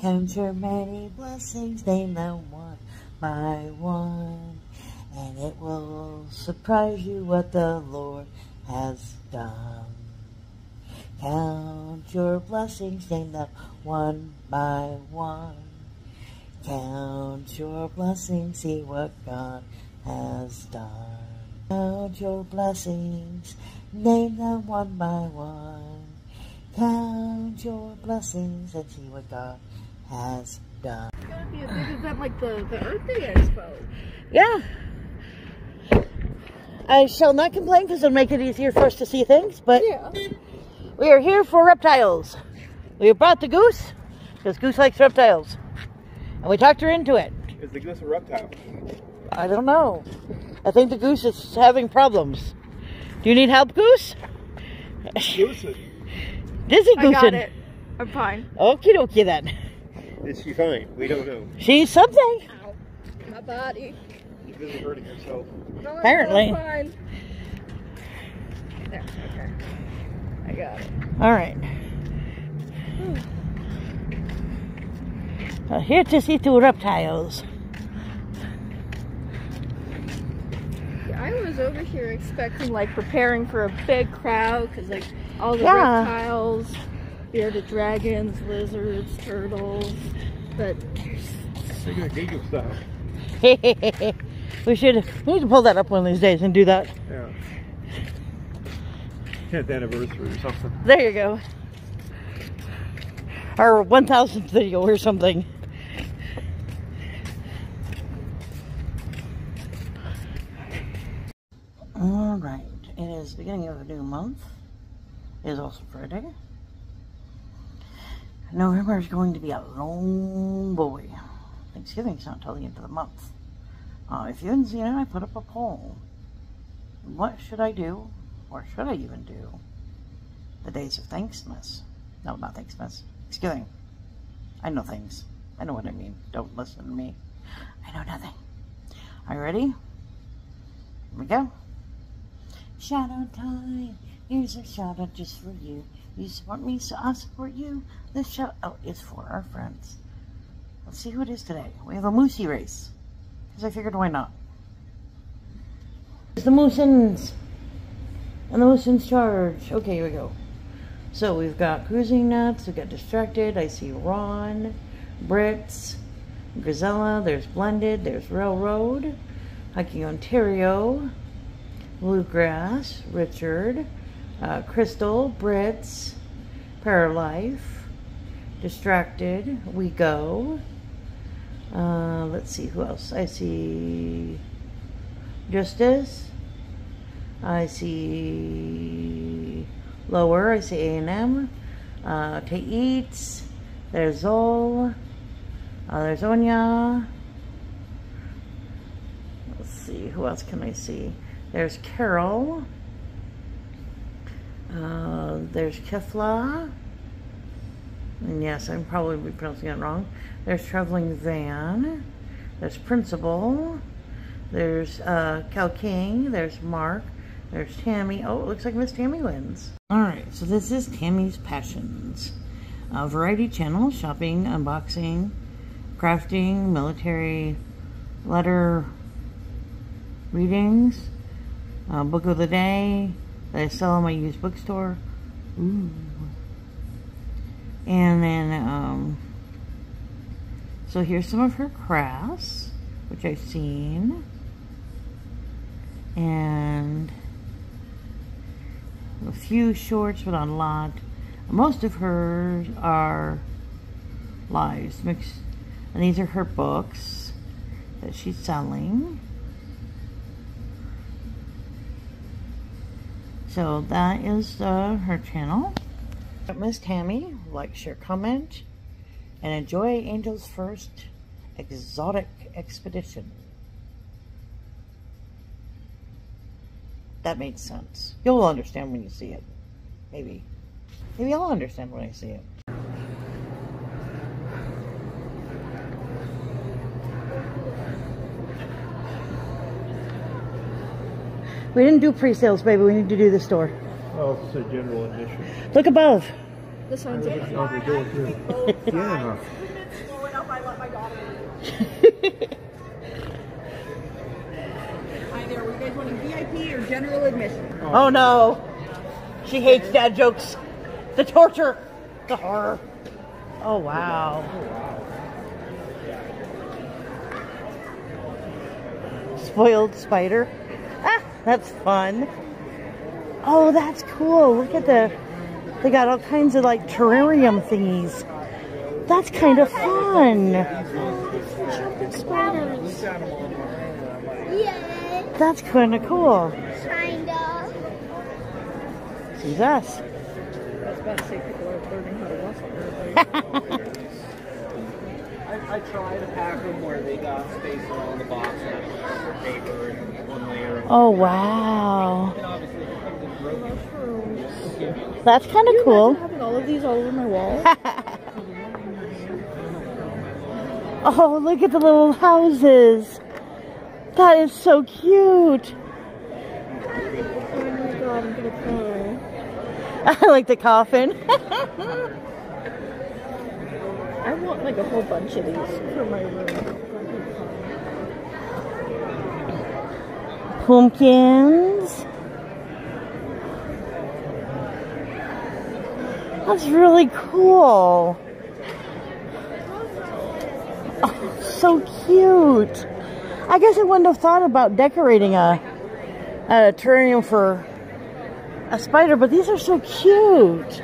Count your many blessings, name them one by one, and it will surprise you what the Lord has done. Count your blessings, name them one by one. Count your blessings, see what God has done. Count your blessings, name them one by one. Count your blessings and see what God has done. It's gotta be a big event like the Earth Day Expo. Yeah. I shall not complain because it'll make it easier for us to see things, but yeah. We are here for reptiles. We brought the goose because Goose likes reptiles. And we talked her into it. Is the goose a reptile? I don't know. I think the goose is having problems. Do you need help, Goose? Goose. Dizzy Goose. I got it. I'm fine. Okie dokie then. Is she fine? We don't know. She's something. Ow. My body. She's busy hurting herself. No, Apparently. I'm fine. There, okay. I got it. Alright. Here to see two reptiles. I was over here expecting, like, preparing for a big crowd, because, like, all the reptiles, bearded dragons, lizards, turtles, but They're gonna get you stuff. We need to pull that up one of these days and do that. Yeah. 10th anniversary or something. There you go. Our 1000th video or something. Alright, it is the beginning of a new month. It is also Friday. November is going to be a long boy. Thanksgiving's not till the end of the month. If you haven't seen it, I put up a poll. What should I do? Or should I even do? The days of Thanksmas. No, not Thanksmas. Thanksgiving. I know things. I know what I mean. Don't listen to me. I know nothing. Are you ready? Here we go. Shout out time. Here's a shout out just for you. You support me, so I support you. This shout out is for our friends. Let's see who it is today. We have a Moosey race. Because I figured why not. It's the Moosins. And the Moosins charge. Okay, here we go. So we've got Cruising Nuts. We've got Distracted. I see Ron. Brits. Grisella. There's Blended. There's Railroad. Hiking Ontario. Bluegrass. Richard. Crystal. Brits. Paralife. Distracted. We Go. Let's see who else. I see Justice. I see Lower. I see A&M. Tay Eats. There's Zol. There's Onya. Let's see, who else can I see? There's Carol. There's Kefla. And yes, I'm probably pronouncing it wrong. There's Traveling Van. There's Principal. There's Cal King. There's Mark. There's Tammy. Oh, it looks like Miss Tammy wins. Alright, so this is Tammy's Passions. Variety channel, shopping, unboxing, crafting, military, letter readings, book of the day that I sell in my used bookstore. Ooh. And then, so here's some of her crafts, which I've seen. And a few shorts, but not a lot. Most of hers are lives mixed, and these are her books that she's selling. So that is her channel. Miss Tammy, like, share, comment, and enjoy Angel's first exotic expedition. That made sense. You'll understand when you see it. Maybe. Maybe I'll understand when I see it. We didn't do pre-sales, baby. We need to do the store. Oh, it's a general admission. Look above. The signs up. Yeah. Hi there, were you guys wanting VIP or general admission? Oh no. She hates dad jokes. The torture. The horror. Oh wow. Spoiled spider. Ah, that's fun. Oh, that's cool. Look at they got all kinds of like terrarium thingies. That's kind of fun. Jumping spiders. Yeah, That's kind of cool. kind of. Jesus. I was about to say people are learning how to wrestle. I try to pack them where they got space around the box for paper and one layer of Oh wow. and obviously it comes in broken. That's kind of cool. Having all of these all over my wall. Oh, look at the little houses. That is so cute. Oh my god, I'm gonna cry. I like the coffin. I want like a whole bunch of these for my room. Pumpkins. That's really cool. Oh, so cute. I guess I wouldn't have thought about decorating a terrarium for a spider, but these are so cute.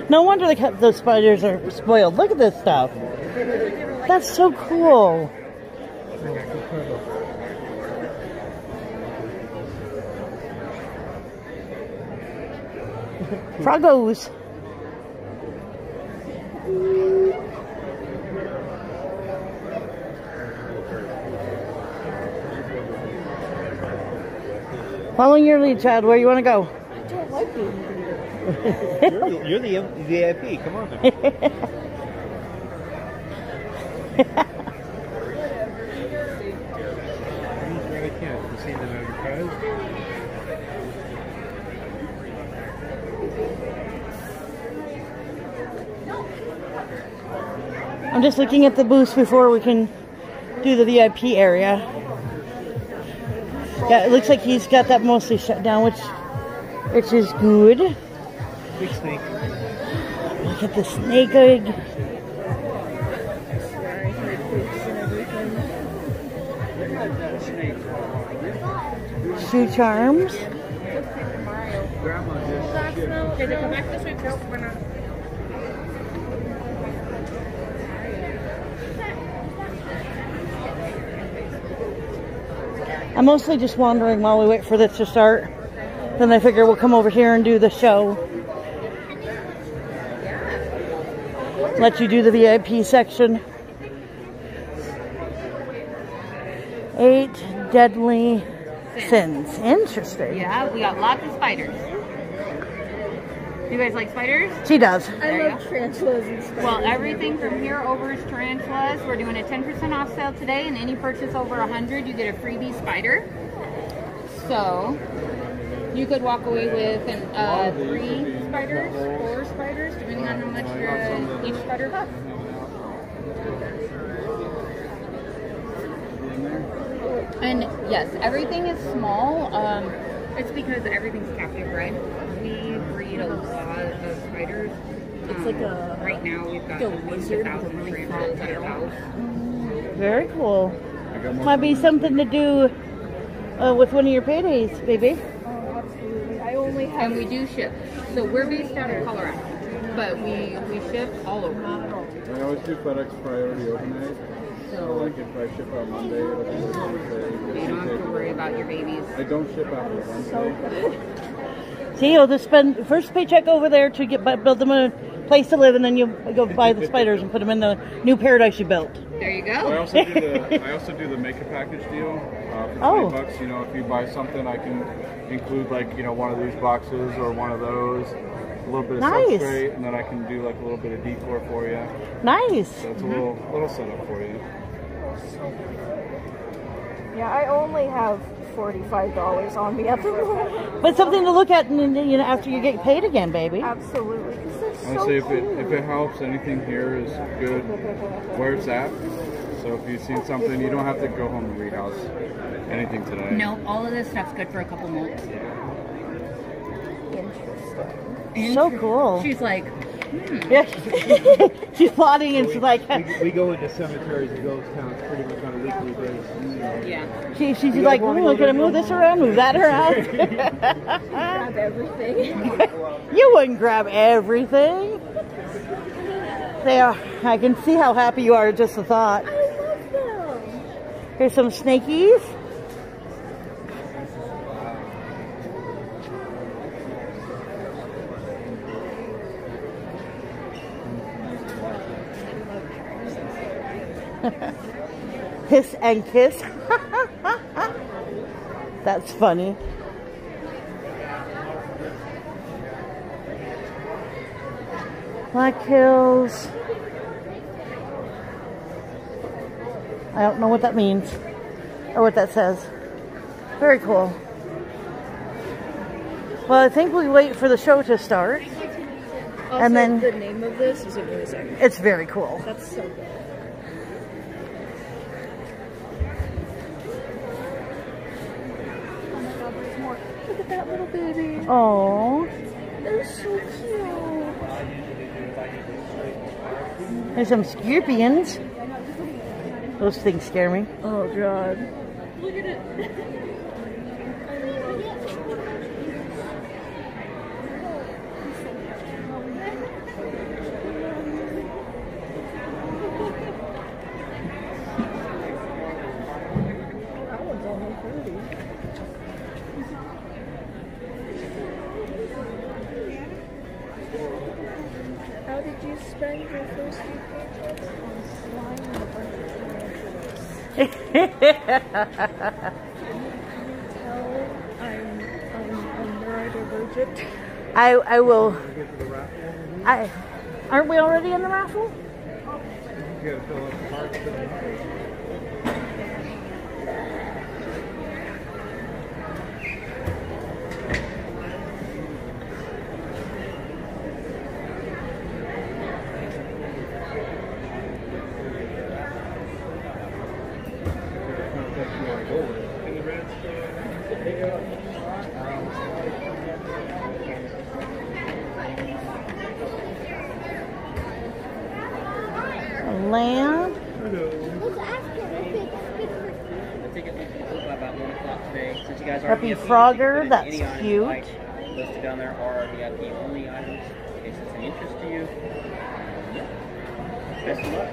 No wonder the spiders are spoiled. Look at this stuff. That's so cool. Froggos. Following your lead, Chad. Where you want to go? I don't like being here. You're the VIP. Come on now. I can't. You see them advertised? I'm just looking at the booths before we can do the VIP area. Yeah, it looks like he's got that mostly shut down, which is good. Big snake. Look at the snake egg. Shoe charms. I'm mostly just wandering while we wait for this to start. Then I figure we'll come over here and do the show. Let you do the VIP section. 8 deadly sins. Interesting. Yeah, we got lots of spiders. You guys like spiders? She does. I love tarantulas and spiders. Well, everything from here over is tarantulas. We're doing a 10% off sale today, and any purchase over 100, you get a freebie spider. So you could walk away with 3 spiders, 4 spiders, depending on how much each spider costs. And yes, everything is small. It's because everything's captive bred. We breed a lot of spiders. It's like a right now we've got a almost lizard 1,000 with a really tarantulas fat at our tail. house. Very cool. Might be something to do with one of your paydays, baby. Oh, absolutely. I only have. And we do ship. So we're based out of Colorado, but we ship all over. I always do FedEx priority overnight. So like if I ship out Monday, it'll be Wednesday. You don't have to worry about your babies. I don't ship after Wednesday. See, you'll just spend first paycheck over there to build them a place to live, and then you go buy the spiders and put them in the new paradise you built. There you I go. also do the make a package deal for $20. You know, if you buy something, I can include like one of these boxes or one of those, a little bit of substrate, and then I can do like a little bit of decor for you. Nice. So it's a little setup for you. Yeah, I only have $45 on me at the moment. But something to look at, after you get paid again, baby. Absolutely, because there's I would say if it helps, anything here is good where it's at. So if you've seen something, you don't have to go home and rehouse anything today. No, all of this stuff's good for a couple months. So cool. She's like, yeah. She's plotting and she's like, we go into cemeteries and ghost towns pretty much on a weekly basis. yeah. she's like, oh, can I move this around, move that around? Grab everything. You wouldn't grab everything. There, I can see how happy you are at just the thought. I love them. Here's some snakies. Hiss and kiss. That's funny. Black Hills. I don't know what that means or what that says. Very cool. Well, I think we wait for the show to start. Also, and then the name of this is amazing. It's very cool. That's so good. Oh my god, there's more. Look at that little baby. Oh, They're so cute. there's some scorpions. Those things scare me. Oh god. Look at it. That one's only 30. How did you spend your first few paychecks? On slime and a bunch of tarantulas. Tell I'm neurodivergent. I will. Aren't we already in the raffle? You gotta fill out the cards. Lamb. Happy Frogger, that's cute. Listed down there are VIP only items in case it's any interest to you. Best of luck.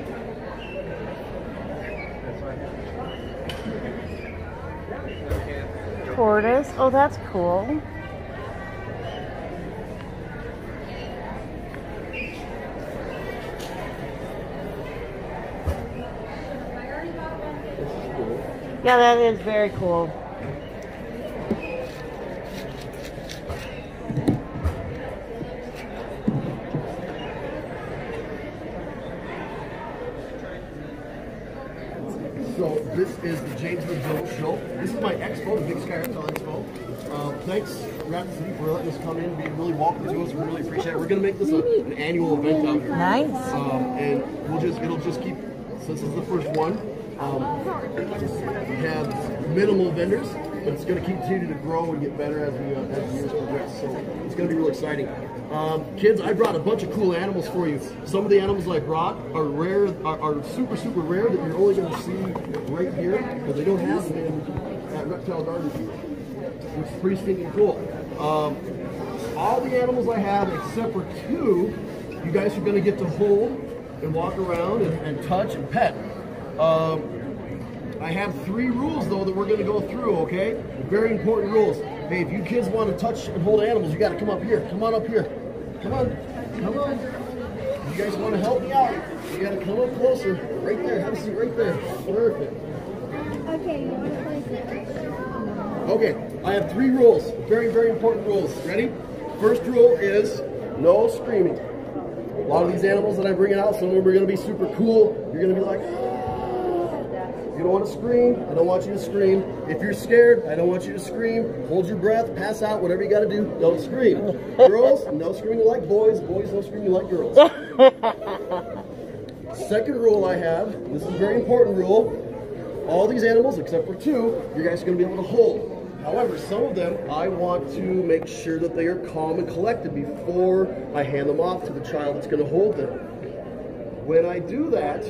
Tortoise. Oh, that's cool. Yeah, that is very cool. So this is the Jameswood Boat Show. This is my expo, the big Sky Reptile Expo. Thanks, Rapid City, for letting us come in, being really welcome to us. We really appreciate it. We're going to make this an annual event out here. Nice. And it'll just keep. So this is the first one. We have minimal vendors, but it's going to continue to grow and get better as the years progress. So it's going to be real exciting. Kids, I brought a bunch of cool animals for you. Some of the animals I brought are rare, are super, super rare that you're only going to see right here because they don't have them at Reptile Gardens, which is pretty stinking cool. All the animals I have, except for two, you guys are going to get to hold and walk around and touch and pet. I have 3 rules though that we're going to go through, okay? Very important rules. Hey, if you kids want to touch and hold animals, you got to come up here. Come on up here. Come on. Come on. You guys want to help me out? You got to come up closer. Right there. Have a seat right there. Perfect. Okay, you want to play secret? Okay, I have 3 rules. Very, very important rules. Ready? First rule is no screaming. A lot of these animals that I'm bringing out, some of them are going to be super cool. You're going to be like, ah. You don't want to scream. I don't want you to scream. If you're scared, I don't want you to scream. Hold your breath, pass out, whatever you got to do. Don't scream. Girls, no screaming like boys. Boys, no screaming like girls. Second rule I have, this is a very important rule. All these animals, except for 2, you guys are going to be able to hold. However, some of them, I want to make sure that they are calm and collected before I hand them off to the child that's going to hold them. When I do that,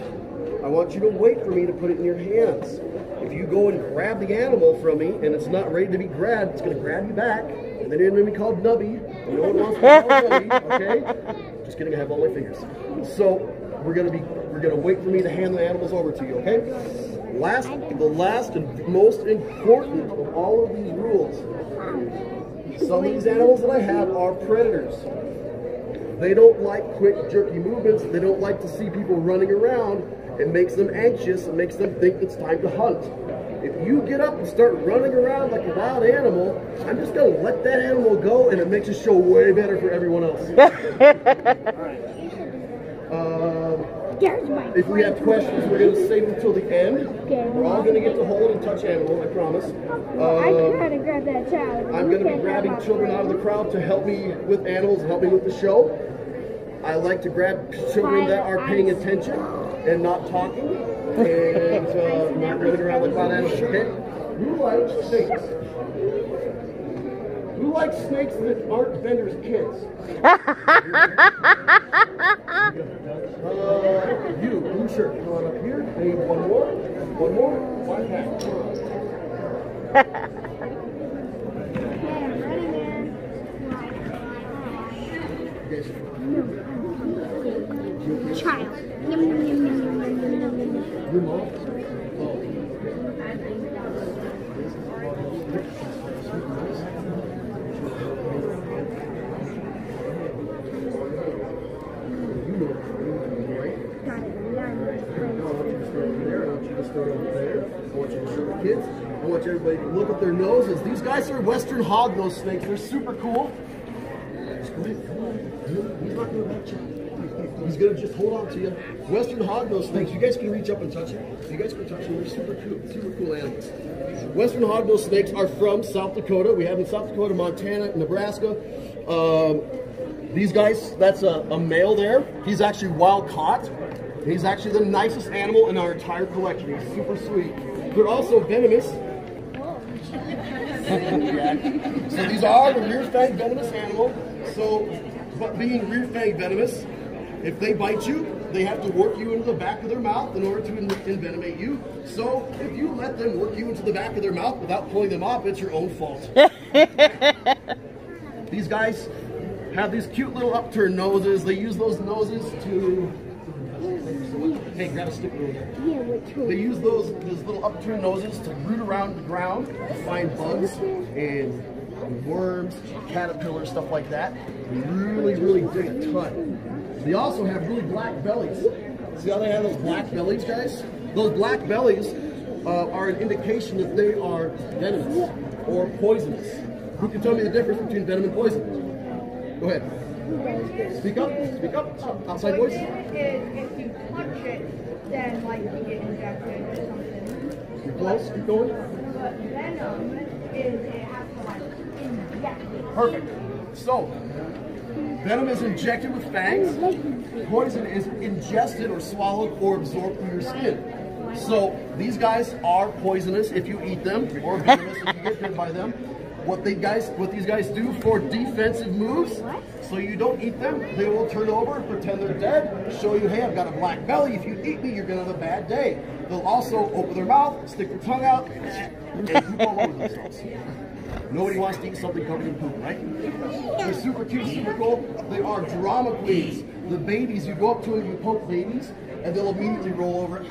I want you to wait for me to put it in your hands. If you go and grab the animal from me and it's not ready to be grabbed, it's going to grab you back, and then you're going to be called Nubby. No one wants to be called Nubby, okay? Just kidding, I have all my fingers. So we're going to wait for me to hand the animals over to you, okay? The last and most important of all of these rules, some of these animals that I have are predators. They don't like quick, jerky movements. They don't like to see people running around. It makes them anxious. It makes them think it's time to hunt. If you get up and start running around like a wild animal, I'm just going to let that animal go, and it makes the show way better for everyone else. If we have questions, we're going to save them until the end. We're all going to get to hold and touch animals, I promise. I try to grab that child. I'm going to be grabbing children out of the crowd to help me with animals and help me with the show. I like to grab children that are paying attention and not talking and not running around like wild animals, okay? Who likes snakes? Who likes snakes that aren't vendors' kids? You, blue shirt, come on up here. I need one more. One more. One back. Child. Yum, yum, yum, yum, yum, yum, yum, yum. Your mom? Kids, I want everybody to look at their noses. These guys are Western hognose snakes. They're super cool. Just go ahead, come on. He's not going to reach out. He's going to just hold on to you. Western hognose snakes, you guys can reach up and touch it. You guys can touch them. They're super cool animals. Western hognose snakes are from South Dakota. We have them in South Dakota, Montana, Nebraska. These guys, that's a male there. He's actually wild caught. He's actually the nicest animal in our entire collection. He's super sweet. They're also venomous. So these are the rear fang venomous animal. So, but being rear fang venomous, if they bite you, they have to work you into the back of their mouth in order to envenomate you. So if you let them work you into the back of their mouth without pulling them off, it's your own fault. These guys have these cute little upturned noses. They use those noses to... Hey, grab a stick real quick. They use those little upturned noses to root around the ground to find bugs and worms, caterpillars, stuff like that. They really, really dig a ton. They also have really black bellies. See how they have those black bellies, guys? Those black bellies are an indication that they are venomous or poisonous. Who can tell me the difference between venom and poison? Go ahead. Speak up. Speak up. Outside voice. If you touch it, then like you get injected or something. You're close. Keep going. But venom is it has to like inject. Perfect. So, venom is injected with fangs. Poison is ingested or swallowed or absorbed through your skin. So these guys are poisonous if you eat them, or venomous if you get bit by them. What these guys do for defensive moves, so you don't eat them, they will turn over, pretend they're dead, show you, hey, I've got a black belly. If you eat me, you're gonna have a bad day. They'll also open their mouth, stick their tongue out, and poop all over themselves. Nobody wants to eat something covered in poop, right? They're super cute, super cool. They are drama queens. The babies, you go up to them, you poke babies, and they'll immediately roll over.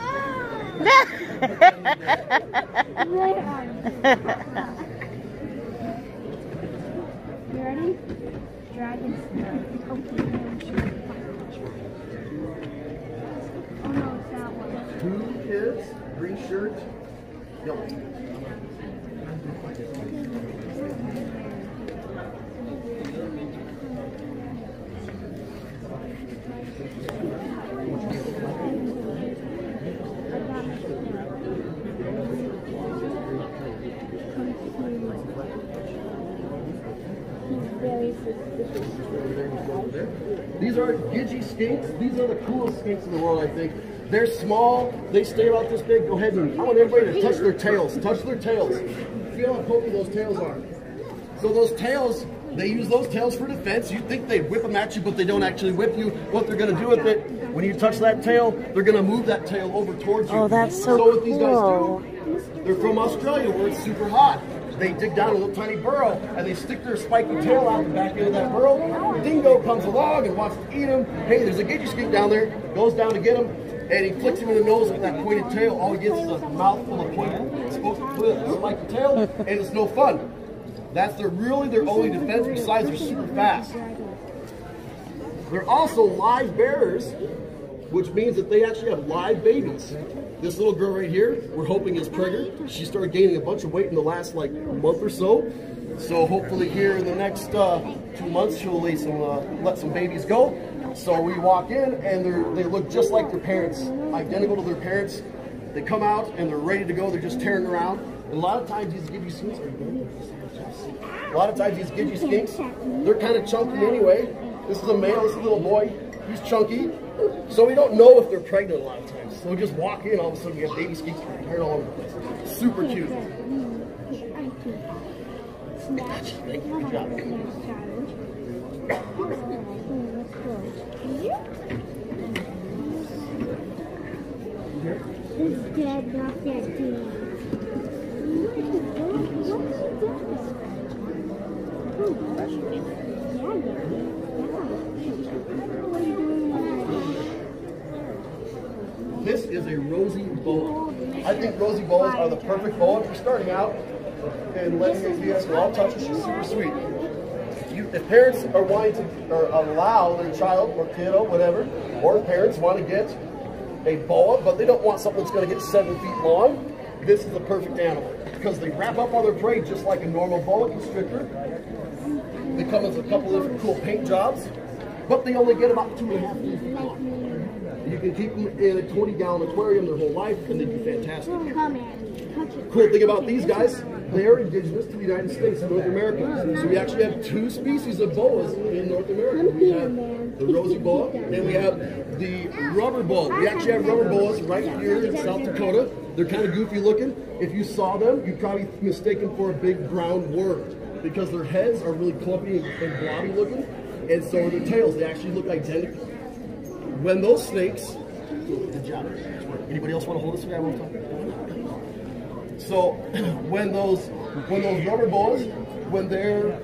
You ready? Dragon. Oh no, it's that one. 2 kids, green shirt, yellow. over there. These are Gidgee skinks. These are the coolest skinks in the world, I think. They're small. They stay about this big. Go ahead and I want everybody to touch their tails. Touch their tails. Feel how pokey those tails are. So those tails, they use those tails for defense. You think they whip them at you, but they don't actually whip you. What they're going to do with it, when you touch that tail, they're going to move that tail over towards you. Oh, that's so cool. So what these guys do, cool. they're from Australia where it's super hot. They dig down a little tiny burrow and they stick their spiky tail out the back end of that burrow. Dingo comes along and wants to eat them. Hey, there's a Gidgee skink down there. Goes down to get him and he flicks him in the nose with that pointed tail. All he gets is a mouthful of pointed, spiky tail, and it's no fun. That's really their only defense. Besides, they're super fast. They're also live bearers, which means that they actually have live babies. This little girl right here, we're hoping is pregnant. She started gaining a bunch of weight in the last like month or so. So hopefully here in the next 2 months, she'll let some babies go. So we walk in and they look just like their parents, identical to their parents. They come out and they're ready to go. They're just tearing around. And a lot of times these Gidgee skinks, they're kind of chunky anyway. This is a male, this is a little boy. He's chunky. So we don't know if they're pregnant a lot of times. So we just walk in, all of a sudden we have baby skinks prepared all over the place. Super cute. Thank you, good job. Dad got that too. This is a rosy boa. I think rosy boas are the perfect boa for starting out and letting your kids all touch her. She's super sweet. If parents are wanting to or allow their child or kiddo, whatever, or parents want to get a boa, but they don't want something that's going to get 7 feet long, this is the perfect animal because they wrap up on their prey just like a normal boa constrictor. They come with a couple of different cool paint jobs, but they only get about 2.5 feet long. You can keep them in a 20-gallon aquarium their whole life, and they'd be fantastic. Cool thing about these guys, they are indigenous to the United States and North America. So we actually have 2 species of boas in North America. We have the rosy boa, and we have the rubber boa. We actually have rubber boas right here in South Dakota. They're kind of goofy looking. If you saw them, you'd probably mistake them for a big brown worm because their heads are really clumpy and blobby looking, and so are their tails. They actually look identical. When those snakes, good job. Anybody else want to hold this guy one time? So when those rubber boas, when they're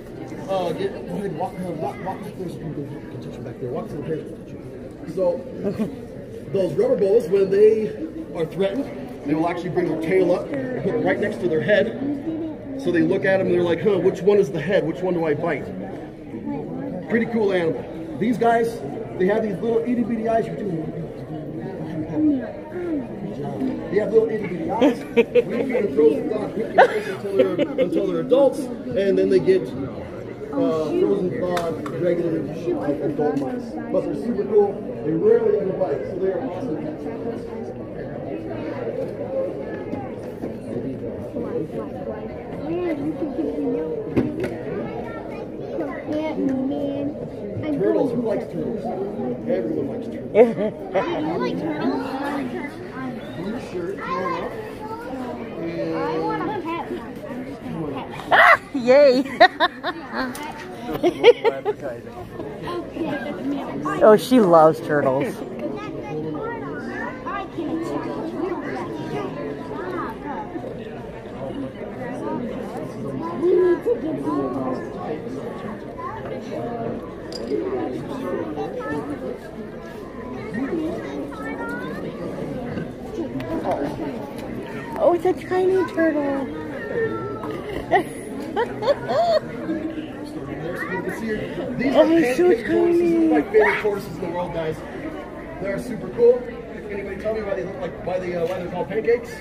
go ahead, walk there's can touch them back there. Walk to the parents. So those rubber boas, when they are threatened, they will actually bring their tail up and put it right next to their head. So they look at them and they're like, huh, which one is the head? Which one do I bite? Pretty cool animal. These guys, they have these little itty bitty eyes. You're doing they have little itty bitty eyes. We feed them frozen thawed until they're adults, and then they get frozen thawed regular adult mice. But they're super cool. They rarely ever bite, so they're awesome. Turtles, who likes turtles? Everyone likes turtles. You like turtles? Blue shirt, I want a pet one. Ah, yay! Oh, she loves turtles. We need to get all Oh, it's a tiny turtle. These are pancake tortoises. These are my favorite tortoises in the world, guys. They're super cool. Anybody tell me why they look like why they're called pancakes?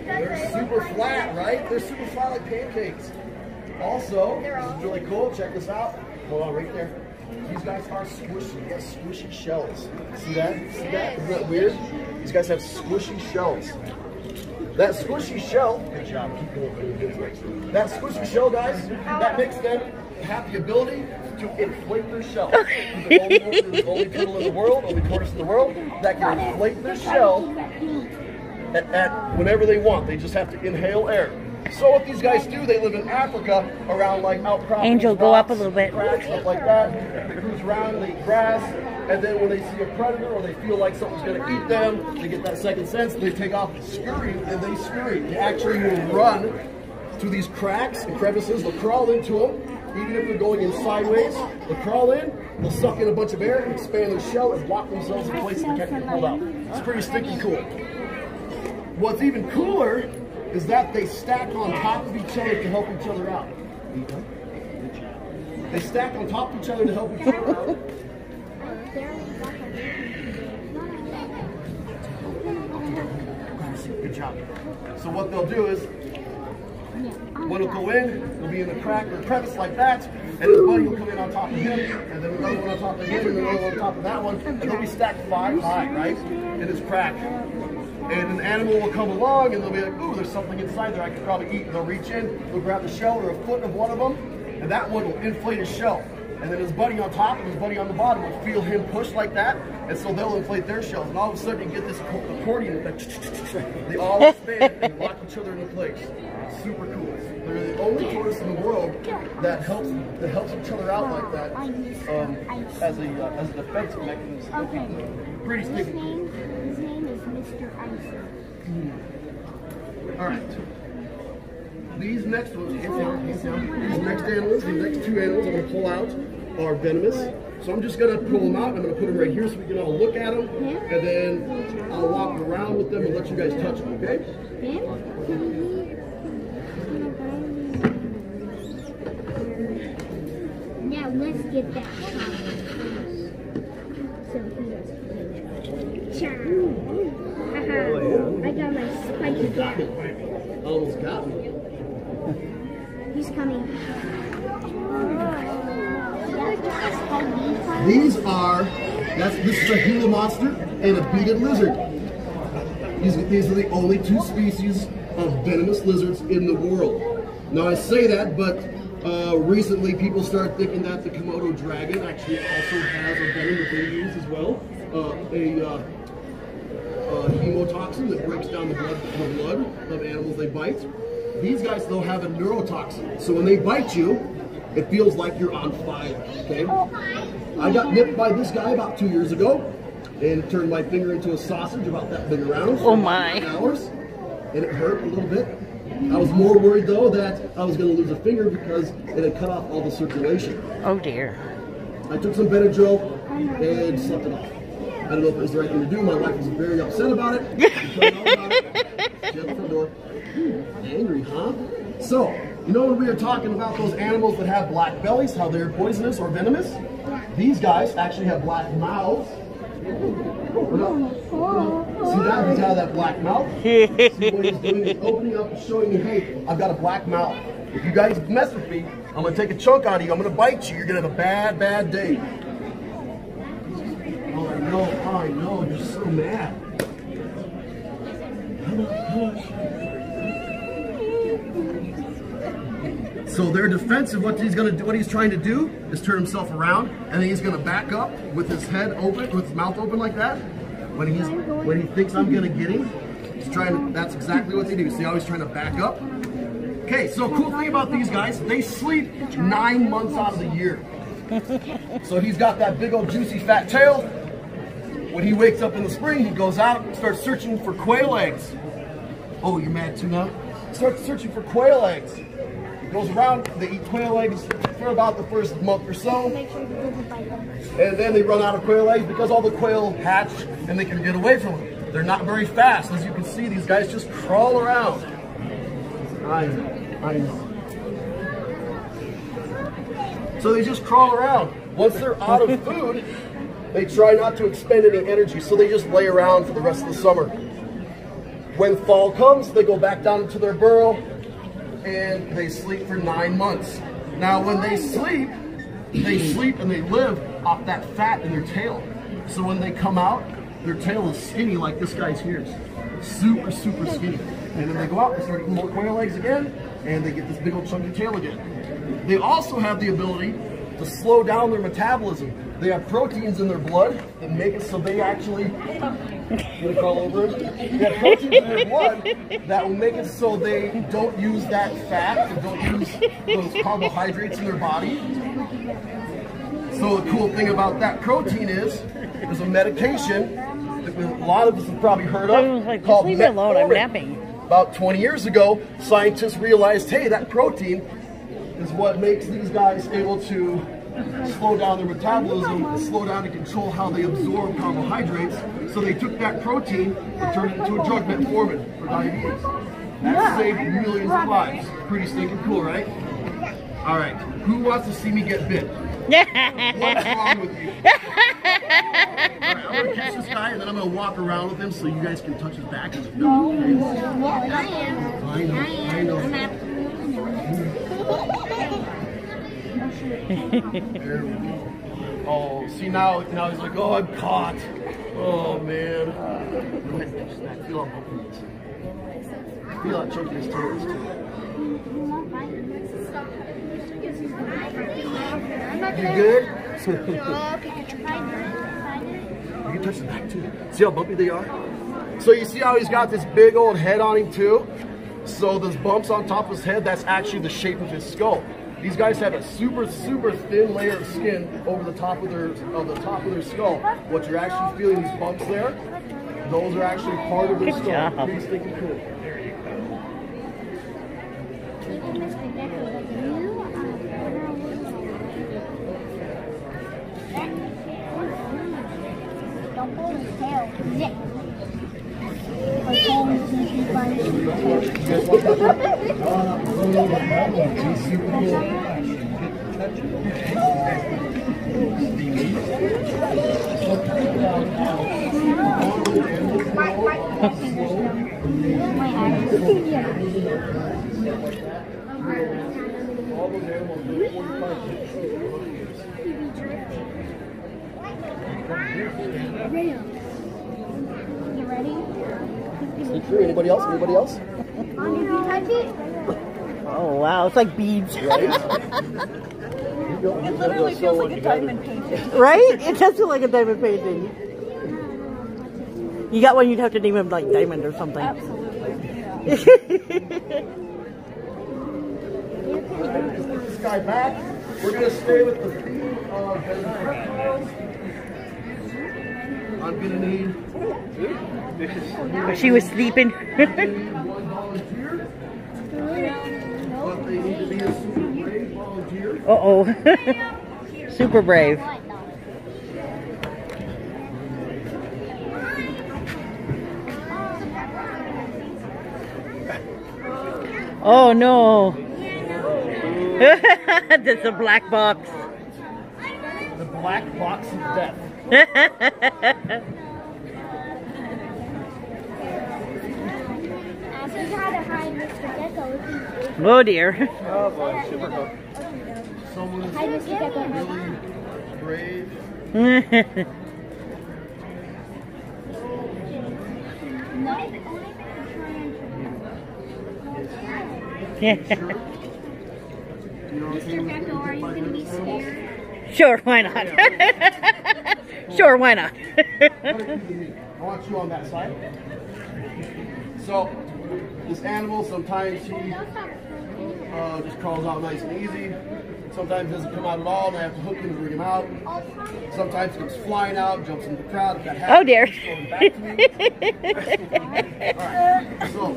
They're super flat, right? They're super flat like pancakes. Also, this is really cool. Check this out. Hold on, right there. These guys are squishy. They have squishy shells. See that? See that? Isn't that weird? These guys have squishy shells. That squishy shell, good job, keep going. That squishy shell, guys, that makes them have the ability to inflate their shell. The only turtle in the world, only tortoise in the world that can inflate their shell at whenever they want. They just have to inhale air. So what these guys do, they live in Africa around like outcroppings. Angel, go up a little bit. Cracks, stuff like that. They cruise around, they eat grass, and then when they see a predator or they feel like something's going to eat them, they get that second sense, they take off scurrying, and they scurry. They actually will run through these cracks and crevices. They'll crawl into them. Even if they're going in sideways, they'll crawl in, they'll suck in a bunch of air, expand their shell, and lock themselves in place and they can't get pulled out. It's pretty stinking cool. What's even cooler is that they stack on top of each other to help each other out. They stack on top of each other to help each other out. Good job. So what they'll do is, one will go in, will be in a crack or a crevice like that, and his buddy will come in on top of him, and then another one on top of him, and another one on top of that one, and they'll be stacked 5 high, right, in this crack. And an animal will come along, and they'll be like, ooh, there's something inside there I could probably eat. And they'll reach in, they'll grab the shell or a foot of one of them, and that one will inflate his shell. And then his buddy on top and his buddy on the bottom will feel him push like that, and so they'll inflate their shells. And all of a sudden you get this accordion, they all expand and lock each other into place. Super cool. They're the only tortoise in the world that helps each other out like that as a defensive mechanism. Okay. Pretty sticky. His name is Mr. Icy. All right. These next ones, these next animals, these next 2 animals I'm going to pull out are venomous. So I'm just going to pull them out. I'm going to put them right here so we can all look at them. And then I'll walk around with them and let you guys touch them, okay? Now let's get that I got my spiky gap. Almost got me. He's coming. These are, this is a Gila monster and a beaded lizard. These are the only 2 species of venomous lizards in the world. Now I say that, but recently people started thinking that the Komodo dragon actually also has a venom that they use as well. A hemotoxin that breaks down the blood of animals they bite. These guys, though, have a neurotoxin. So when they bite you, it feels like you're on fire, okay? I got nipped by this guy about 2 years ago and turned my finger into a sausage about that big around. Oh my. Hours, and it hurt a little bit. I was more worried, though, that I was going to lose a finger because it had cut off all the circulation. Oh dear. I took some Benadryl and slept it off. I don't know if it was the right thing to do. My wife was very upset about it. She had the front door. Angry, huh? So, you know when we were talking about those animals that have black bellies, how they're poisonous or venomous? These guys actually have black mouths. See that? He's got that black mouth. See what he's doing is opening up and showing you, hey, I've got a black mouth. If you guys mess with me, I'm going to take a chunk out of you. I'm going to bite you. You're going to have a bad, bad day. Oh, I know. You're so mad. So they're defensive. What he's going to do, what he's trying to do, is turn himself around, and then he's going to back up with his head open, with his mouth open like that. When he thinks I'm going to get him, he's trying to. That's exactly what they do. See how he's trying to back up? Okay. So cool thing about these guys, they sleep 9 months out of the year. So he's got that big old juicy fat tail. When he wakes up in the spring, he goes out and starts searching for quail eggs. Oh, you're mad too now? Starts searching for quail eggs. He goes around, they eat quail eggs for about the first month or so. And then they run out of quail eggs because all the quail hatch and they can get away from them. They're not very fast. As you can see, these guys just crawl around. I know. So they just crawl around. Once they're out of food, they try not to expend any energy, so they just lay around for the rest of the summer. When fall comes, they go back down into their burrow and they sleep for 9 months. Now when they sleep and they live off that fat in their tail. So when they come out, their tail is skinny like this guy's here. super, super skinny. And then they go out and start eating more quail eggs again, and they get this big old chunky tail again. They also have the ability to slow down their metabolism. They have proteins in their blood that make it so they actually, gonna crawl over it? They have proteins in their blood that will make it so they don't use that fat and don't use those carbohydrates in their body. So the cool thing about that protein is, there's a medication that a lot of us have probably heard of called leave me alone, I'm napping. About 20 years ago, scientists realized, hey, that protein is what makes these guys able to slow down their metabolism, slow down and control how they absorb carbohydrates. So they took that protein and turned it into a drug, metformin, for diabetes. That saved millions of lives. Pretty stinking cool, right? All right, who wants to see me get bit? What's wrong with you? Alright, I'm gonna catch this guy and then I'm gonna walk around with him so you guys can touch his back and no. I know. There we go. Oh, see now he's like, oh, I'm caught. Oh man. Go ahead and touch that. Feel how bumpy it is. Feel how chunky his tail is too. You good? You can touch the back too. See how bumpy they are? So you see how he's got this big old head on him too? So those bumps on top of his head, that's actually the shape of his skull. These guys have a super, super thin layer of skin over the top of their skull. What you're actually feeling, these bumps there, those are actually part of their skull. Pretty stinking cool. There you Don't pull his tail. Zip. You ready? Anybody else? Anybody else? Did you touch it? Oh wow, it's like beads. It literally feels like a diamond painting. Right? It does feel like a diamond painting. You got one, you'd have to name him like Diamond or something. Absolutely. Yeah. Put this guy back. We're going to stay with the theme of reptiles. I'm going to need... She was sleeping. one volunteer. But they need to be a super brave volunteer. Uh-oh. Super brave. Oh no. That's a black box. The black box of death. Oh dear. Oh boy, super hook. Someone is really brave. Sure, why not? Sure, why not? I want you on that side. So, this animal, sometimes he just crawls out nice and easy. Sometimes he doesn't come out at all, and I have to hook him and bring him out. Sometimes he comes flying out, jumps into the crowd. If that happens, oh dear. Back to me. Alright, so,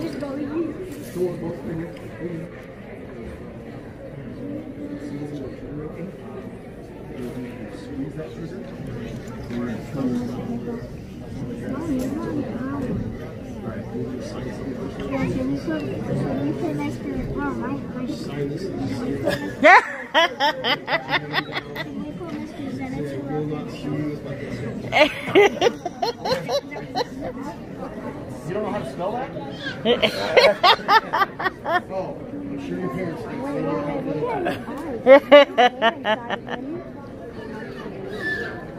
squeeze that trigger. You don't know how to spell that? Oh, I'm sure your parents think they know how to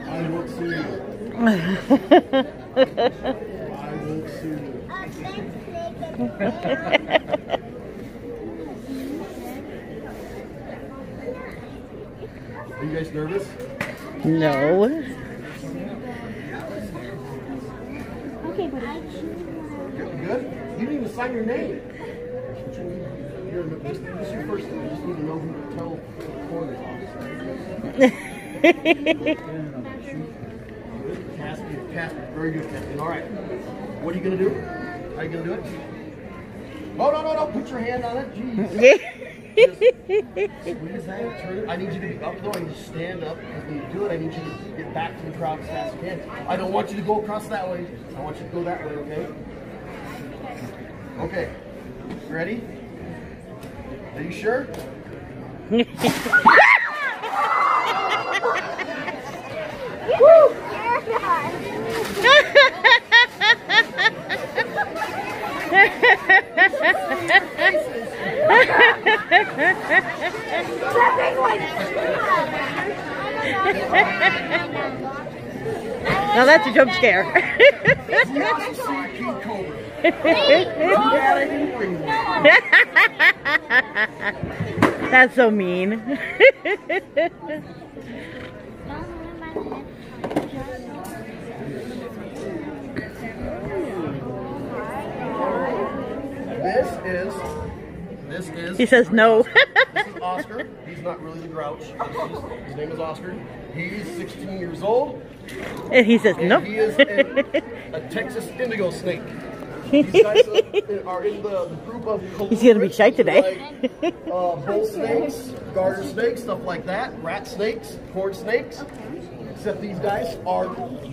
I won't sue you. I won't sue you. Are you guys nervous? No. Okay, buddy. Good? You didn't even sign your name. This is your first thing. You just need to know who to tell the corners Casper. Very good, Casper. All right. What are you going to do? How are you going to do it? Oh, no. Put your hand on it. Jeez. Just squeeze that, turn it. I need you to be up though. I need you to stand up. Because when you do it, I need you to get back to the crowd as fast as you can. I don't want you to go across that way. I want you to go that way, okay? Okay. Ready? Are you sure? Woo! Now that's a jump scare. That's so mean. This is. He says no. This is Oscar. He's not really the grouch. His name is Oscar. He's 16 years old. And he says no. He is a Texas indigo snake. These guys are in the group of. He's gonna be shy today. Like, bull snakes, garter snakes, stuff like that. Rat snakes, corn snakes. Except these guys are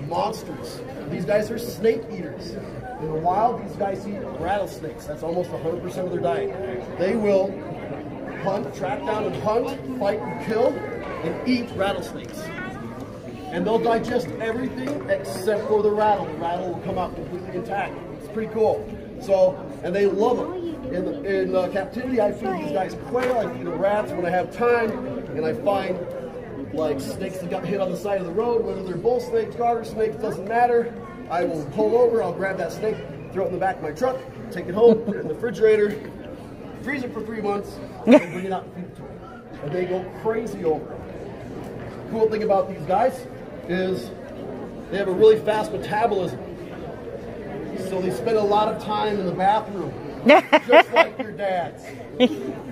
monsters. These guys are snake eaters. In the wild, these guys eat rattlesnakes. That's almost 100% of their diet. They will hunt, track down and hunt, fight and kill, and eat rattlesnakes. And they'll digest everything except for the rattle. The rattle will come out completely intact. It's pretty cool. So, and they love them. In captivity, I feed these guys quail, I feed them rats when I have time, and I find like snakes that got hit on the side of the road, whether they're bull snakes, garter snakes, doesn't matter. I will pull over, I'll grab that snake, throw it in the back of my truck, take it home, put it in the refrigerator, freeze it for 3 months, and bring it out and feed it to them. And they go crazy over it. The cool thing about these guys is they have a really fast metabolism. So they spend a lot of time in the bathroom, just like your dads.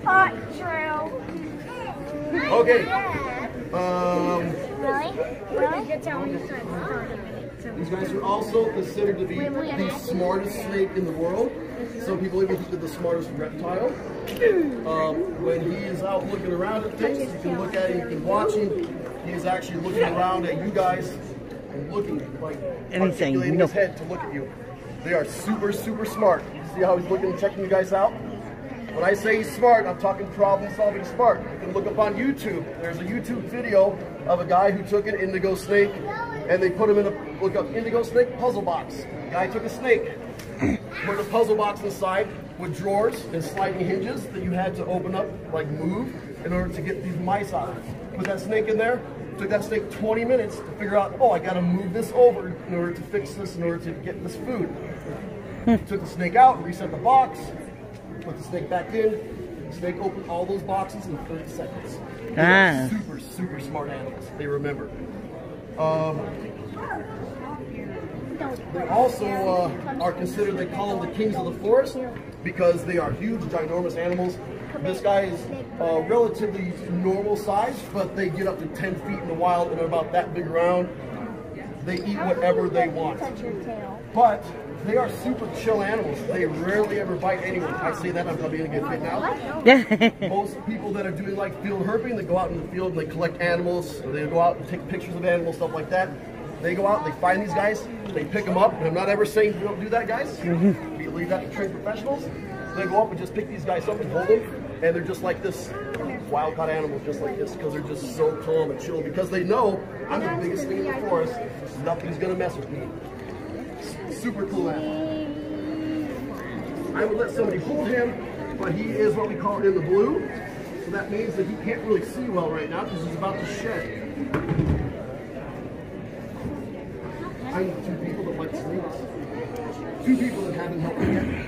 Not true. Okay. Really? These guys are also considered to be the smartest snake in the world. Some people even think they're the smartest reptile. When he is out looking around at things, you can look at him, you can watch him. He is actually looking around at you guys and looking, like articulating his head to look at you. They are super, super smart. You see how he's looking and checking you guys out? When I say he's smart, I'm talking problem-solving smart. You can look up on YouTube. There's a YouTube video of a guy who took an indigo snake, and they put him in a, look up indigo snake puzzle box. The guy took a snake, put a puzzle box inside with drawers and sliding hinges that you had to open up, like move, in order to get these mice out. Put that snake in there. Took that snake 20 minutes to figure out, oh, I gotta move this over in order to fix this, in order to get this food. Took the snake out, reset the box, put the snake back in. The snake opened all those boxes in 30 seconds. They're super, super smart animals. They remember. They also are considered, they call them the kings of the forest because they are huge, ginormous animals. This guy is relatively normal size, but they get up to 10 feet in the wild and are about that big around. They eat whatever they want. But they are super chill animals. They rarely ever bite anyone. I say that, I'm probably going to get bit now. Most people that are doing like field herping, they go out in the field and they collect animals, or they go out and take pictures of animals, stuff like that. They go out, they find these guys, they pick them up, and I'm not ever saying you don't do that, guys. We leave that to trained professionals. They go up and just pick these guys up and hold them, and they're just like this, wild-caught animals just like this, because they're just so calm and chill, because they know I'm the biggest thing in the forest, nothing's going to mess with me. Super cool animal. I would let somebody hold him, but he is what we call in the blue, so that means that he can't really see well right now, because he's about to shed. I know 2 people that like snakes. 2 people that haven't helped me yet.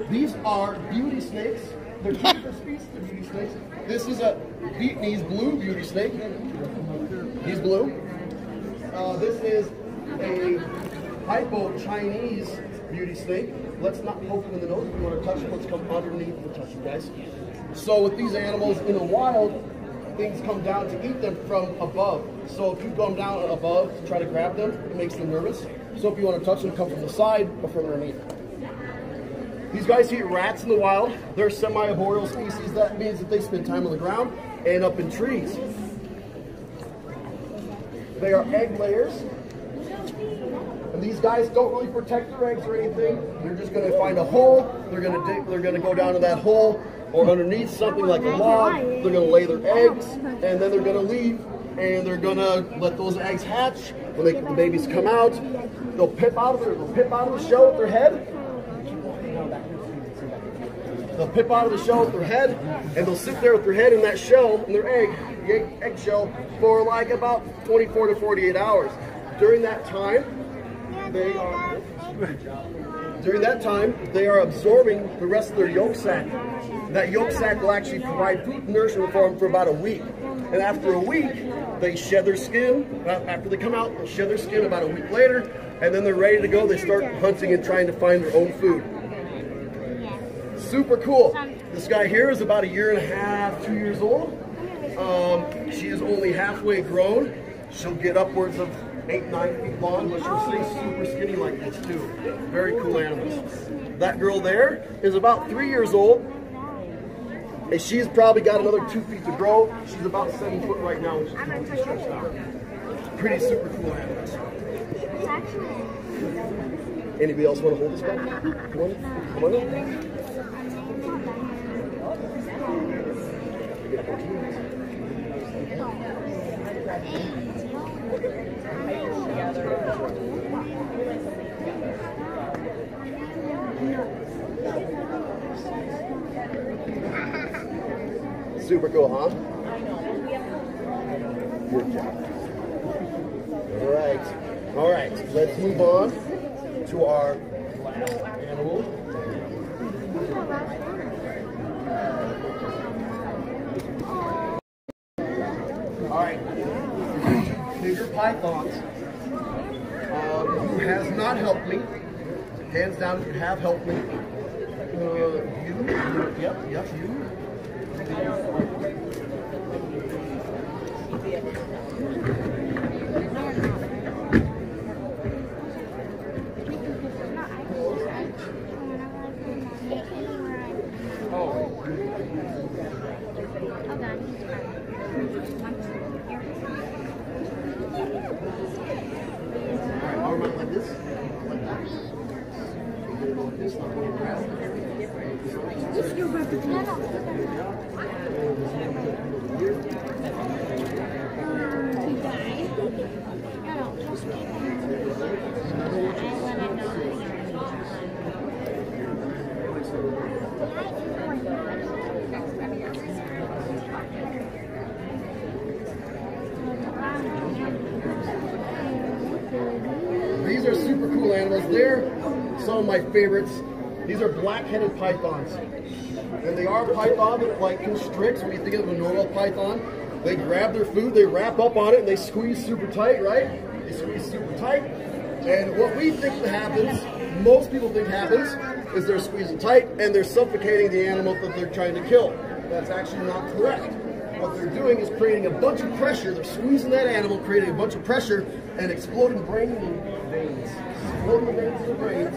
These are beauty snakes. They're 2 different species of beauty snakes. This is a Vietnamese blue beauty snake. He's blue. This is a hypo Chinese beauty snake. Let's not poke him in the nose. If you want to touch him, let's come underneath and touch him, guys. So with these animals in the wild, things come down to eat them from above. So if you come down above to try to grab them, it makes them nervous. So if you want to touch them, come from the side or from underneath. These guys eat rats in the wild. They're semi-arboreal species. That means that they spend time on the ground and up in trees. They are egg layers. And these guys don't really protect their eggs or anything. They're just going to find a hole. They're going to dig. They're going to go down to that hole or underneath something like a log. They're going to lay their eggs, and then they're going to leave. And they're going to let those eggs hatch. When the babies come out, they'll pip out of the shell with their head. They'll pip out of the shell with their head, and they'll sit there with their head in that shell, in their egg shell, for like about 24 to 48 hours. During that time, they are absorbing the rest of their yolk sac. That yolk sac will actually provide food and nourishment for them for about a week. And after a week, they shed their skin. After they come out, they'll shed their skin about a week later, and then they're ready to go. They start hunting and trying to find their own food. Super cool. This guy here is about 1.5 years, 2 years old. She is only halfway grown. She'll get upwards of 8, 9 feet long, but she'll stay super skinny like this too. Very cool animals. That girl there is about 3 years old, and she's probably got another 2 feet to grow. She's about 7 foot right now, and she's totally stretched out. Pretty super cool animals. Anybody else want to hold this guy? Come on, come on in. Super cool, huh? Good job. All right, let's move on to our last animal. All right, bigger pythons. Who has not helped me? Hands down, you have helped me. Yep, you. These are super cool animals. They're some of my favorites. These are black-headed pythons. And they are a python that like constricts. When you think of a normal python, they grab their food, they wrap up on it, and they squeeze super tight, right? They squeeze super tight. And what we think happens, most people think happens, is they're squeezing tight and they're suffocating the animal that they're trying to kill. That's actually not correct. what they're doing is creating a bunch of pressure. They're squeezing that animal, creating a bunch of pressure, and exploding brain veins. Exploding the veins in the brains,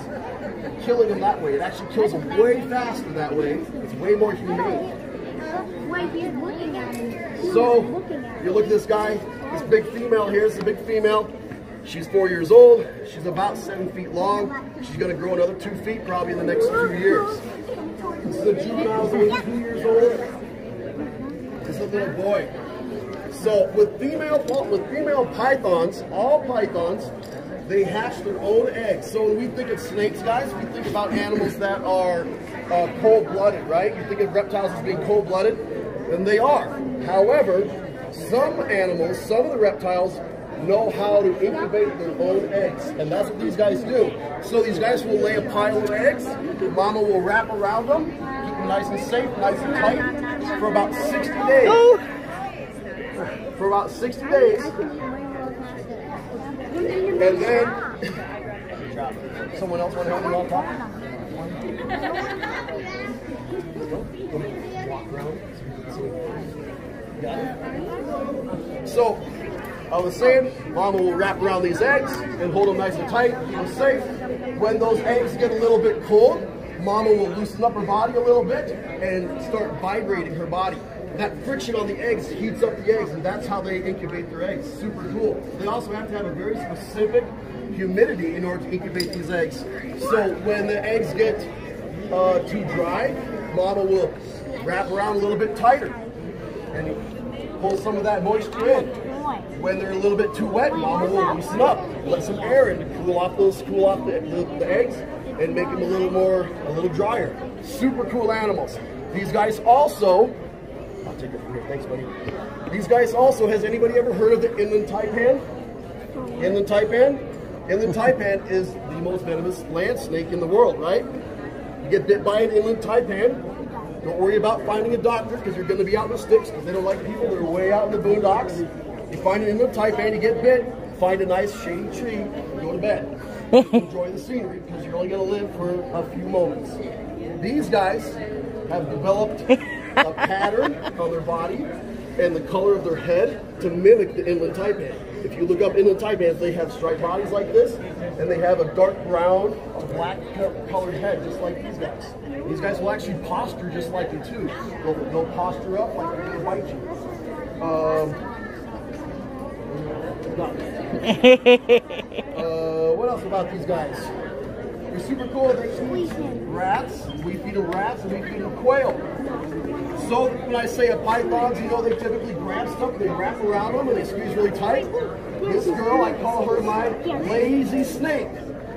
killing them that way. It actually kills them way faster that way. It's way more humane. So, you look at this guy, this big female here. This is a big female. She's 4 years old. She's about 7 feet long. She's going to grow another 2 feet probably in the next 2 years. This is a juvenile, only 2 years old. This is a little boy. So with female pythons, all pythons, they hatch their own eggs. So when we think of snakes, guys, we think about animals that are cold-blooded, right? You think of reptiles as being cold-blooded, and they are. However, some animals, some of the reptiles, know how to incubate their own eggs, and that's what these guys do. So these guys will lay a pile of eggs, mama will wrap around them, keep them nice and safe, nice and tight, for about 60 days. For about 60 days. And then, good job. Someone else want to help me on top? Walk around. Got it? So, I was saying, mama will wrap around these eggs and hold them nice and tight, keep them safe. When those eggs get a little bit cold, mama will loosen up her body a little bit and start vibrating her body. That friction on the eggs heats up the eggs, and that's how they incubate their eggs. Super cool. They also have to have a very specific humidity in order to incubate these eggs. So when the eggs get too dry, mama will wrap around a little bit tighter and pull some of that moisture in. When they're a little bit too wet, mama will loosen up, let some air in to cool off the eggs and make them a little drier. Super cool animals. These guys also, I'll take it from here, thanks buddy. These guys also, has anybody ever heard of the inland taipan? Inland taipan? Inland taipan is the most venomous land snake in the world, right? You get bit by an inland taipan, don't worry about finding a doctor because you're going to be out in the sticks because they don't like people. They're way out in the boondocks. You find an inland taipan, you get bit, find a nice shady tree, and go to bed. Enjoy the scenery because you're only going to live for a few moments. These guys have developed a pattern on their body and the color of their head to mimic the inland taipan. If you look up inland taipans, they have striped bodies like this, and they have a dark brown, a black colored head, just like these guys. These guys will actually posture just like you too. They'll posture up like they're going to bite you. What else about these guys? They're super cool. They eat rats. We feed them rats and we feed them quail. So when I say a pythons, you know, they typically grab stuff, they wrap around them and they squeeze really tight. This girl, I call her my lazy snake.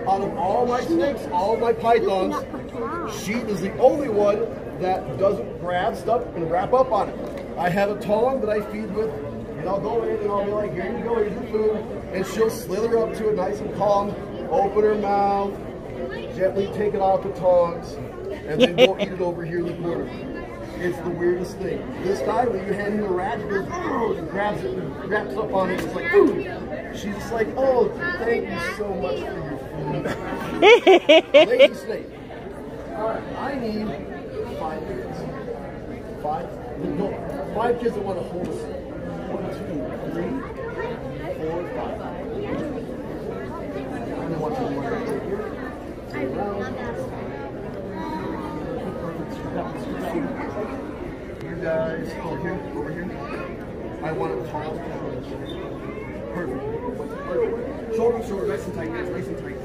Out of all my snakes, all of my pythons, she is the only one that doesn't grab stuff and wrap up on it. I have a tongue that I feed with, and I'll go in and I'll be like, here you go, here's your food. And she'll slither up to it nice and calm, open her mouth, gently take it off the tongs, and then go eat it over here in the corner. It's the weirdest thing. This guy, when you hand him a rat, he goes, oh, and grabs it and wraps up on it. It's like, ooh. She's just like, oh, thank you so much for your food. Lazy snake. All right, I need 5 kids. 5? No, 5 kids that want to hold us. 1, 2, 3, 4, 5. And then watch one right here. You guys, over here. I want it tall. Perfect. Shoulder to shoulder, nice and tight, nice and tight.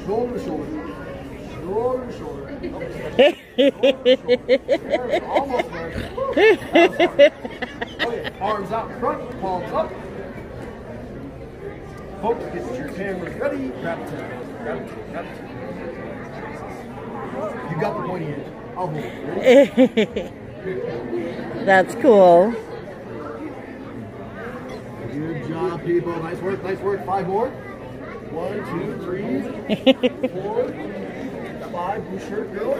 Shoulder to shoulder. Shoulder to shoulder. Almost there. Okay, arms out front, palms up. Folks, get your cameras ready. Grab it. Grab it. You got the pointy end. I'll hold it. That's cool. Good job, people. Nice work, nice work. 5 more. 1, 2, 3, 4, 5. Blue shirt, girl.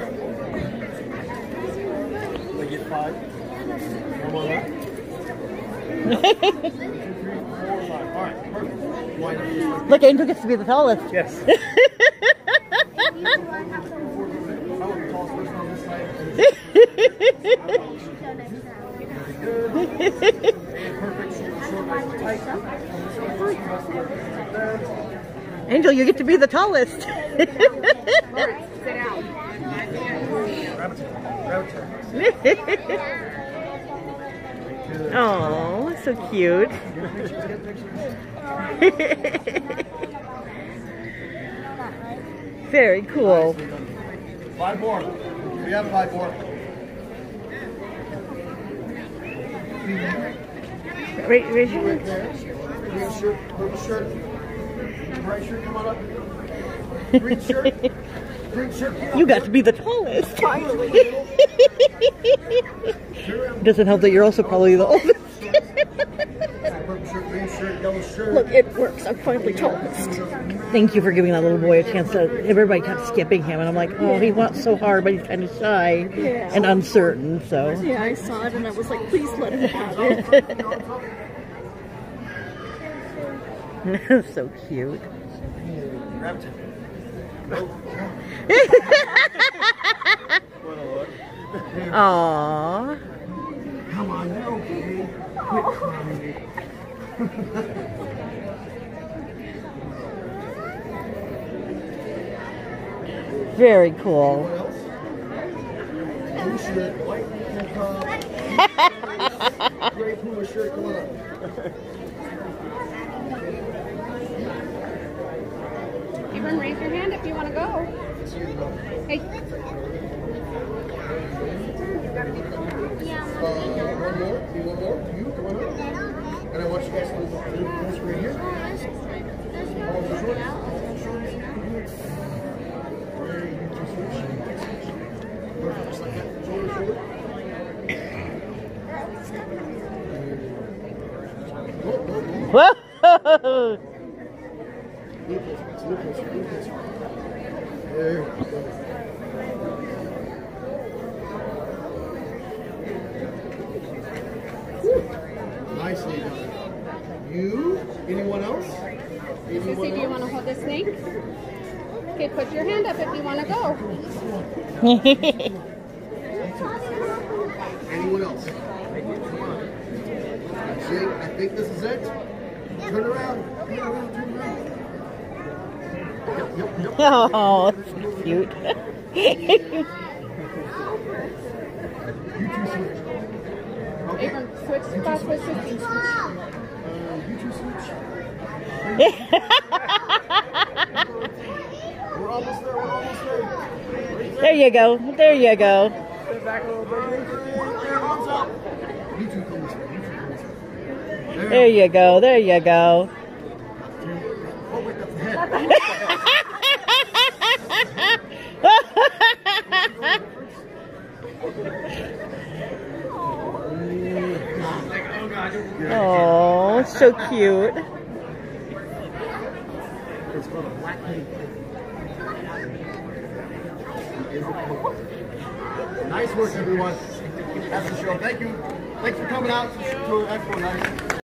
I get 5. Come on up. 1, 2, 3, 4, 5. All right, perfect. Look, Angel gets to be the tallest. Yes. I want the tallest person on this side. Angel, you get to be the tallest. Oh, so cute. Very cool. 5 more. We have 5 more. Raise your Right there. Green shirt, purple shirt. Bright shirt, come on up. Green shirt. Green shirt. You got to be the tallest. Doesn't help that you're also probably the oldest. Purple shirt, green shirt, yellow shirt. Look, it works. I'm finally tallest. Thank you for giving that little boy a chance to. Everybody kept skipping him, and I'm like, oh, he wants so hard, but he's kind of shy and uncertain. So Yeah, I saw it and I was like, please let him have it. so cute. Aww. Come on, you're okay. Quit crying. Very cool. Blue shirt, white tank top, gray Puma shirt, come on up. Abram, raise your hand if you want to go. Hey. One more, do one more, you, come on up. And I want you guys to look this right here. All the shorts. Just like that, shoulder, shoulder. Whoa! There you go. Nicely done. You? Anyone else? Sissy, do you want to hold the snake? Okay, put your hand up if you want to go. Anyone else? Come on. See, I think this is it. Turn around. Turn around. Turn around. Yep, yep, yep. Oh, that's cute. You two switch. Okay. Abram, switch spots with Sissy. You two switch. We're almost there. We're almost there. There you go. There you go. Step back a little bit. Arms up. You two come this way. You two come this way. There you go. There you go. Oh, wait, that's the head. Oh, so cute. It's called a black penny. Nice work, everyone. That's the show. Thank you. Thanks for coming out to Expo Night.